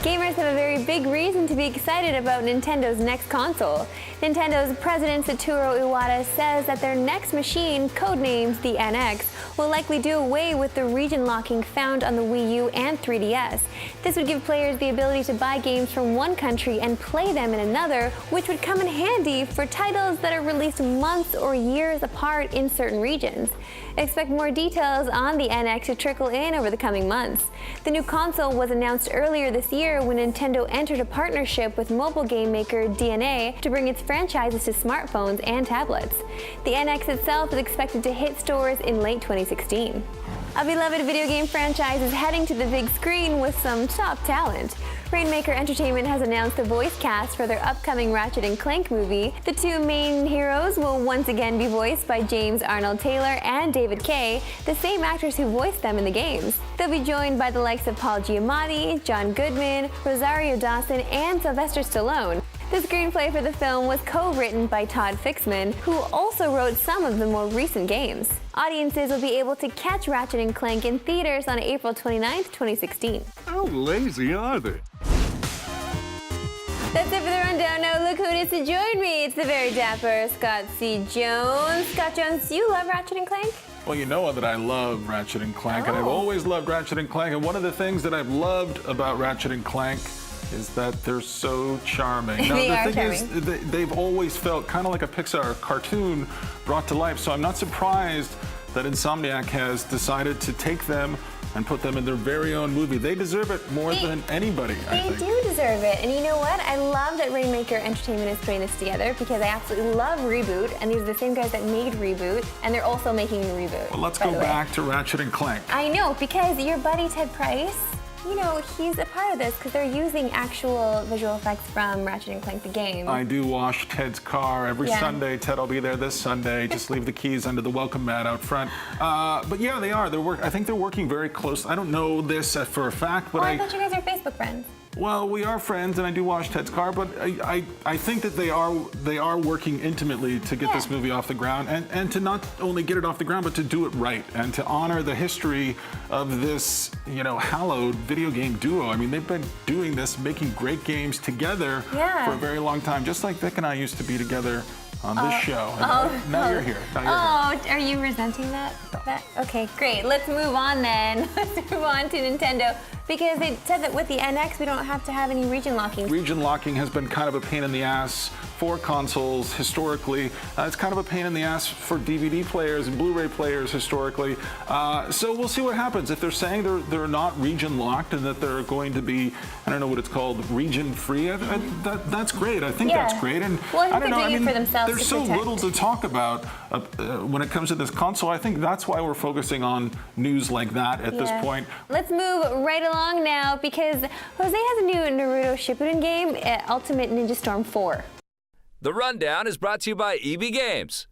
Gamers have a very big reason to be excited about Nintendo's next console. Nintendo's president Satoru Iwata says that their next machine, codenamed the NX, will likely do away with the region locking found on the Wii U and 3DS. This would give players the ability to buy games from one country and play them in another, which would come in handy for titles that are released months or years apart in certain regions. Expect more details on the NX to trickle in over the coming months. The new console was announced earlier this year when Nintendo entered a partnership with mobile game maker DNA to bring its franchises to smartphones and tablets. The NX itself is expected to hit stores in late 2016. A beloved video game franchise is heading to the big screen with some top talent. Rainmaker Entertainment has announced the voice cast for their upcoming Ratchet Clank movie. The two main heroes will once again be voiced by James Arnold Taylor and David Kaye, the same actors who voiced them in the games. They'll be joined by the likes of Paul Giamatti, John Goodman, Rosario Dawson, and Sylvester Stallone. The screenplay for the film was co-written by Todd Fixman, who also wrote some of the more recent games. Audiences will be able to catch Ratchet & Clank in theaters on April 29, 2016. How lazy are they? That's it for the rundown. Now look who it is to join me. It's the very dapper Scott C. Jones. Scott Jones, you love Ratchet & Clank? Well, you know that I love Ratchet & Clank, and I've always loved Ratchet & Clank, and one of the things that I've loved about Ratchet & Clank is that they're so charming. Now, the thing is, they've always felt kind of like a Pixar cartoon brought to life, so I'm not surprised that Insomniac has decided to take them and put them in their very own movie. They deserve it more than anybody, I think. They do deserve it. And you know what? I love that Rainmaker Entertainment is putting this together because I absolutely love Reboot, and these are the same guys that made Reboot, and they're also making a Reboot. Well, let's go back to Ratchet & Clank. I know, because your buddy Ted Price, you know, he's a part of this because they're using actual visual effects from Ratchet & Clank the game. I do wash Ted's car every Sunday. Ted, I'll be there this Sunday. Just leave the keys under the welcome mat out front. But yeah, they are. I think they're working very close. I don't know this for a fact, but I thought you guys are Facebook friends. Well, we are friends, and I do wash Ted's car, but I think that they are working intimately to get this movie off the ground, and to not only get it off the ground, but to do it right, and to honor the history of this, you know, hallowed video game duo. I mean, they've been doing this, making great games together for a very long time, just like Vic and I used to be together on this show. Now you're here. Are you resenting that? Okay, great. Let's move on then. Let's move on to Nintendo. Because they said that with the NX, we don't have to have any region locking. Region locking has been kind of a pain in the ass for consoles historically. It's kind of a pain in the ass for DVD players and Blu-ray players historically. So we'll see what happens. If they're saying they're not region locked and that they're going to be, I don't know what it's called, region free, that's great. I think that's great. And I don't know, I mean, there's so little to talk about when it comes to this console. I think that's why we're focusing on news like that at this point. Let's move right along now because Jose has a new Naruto Shippuden game, Ultimate Ninja Storm 4. The Rundown is brought to you by EB Games.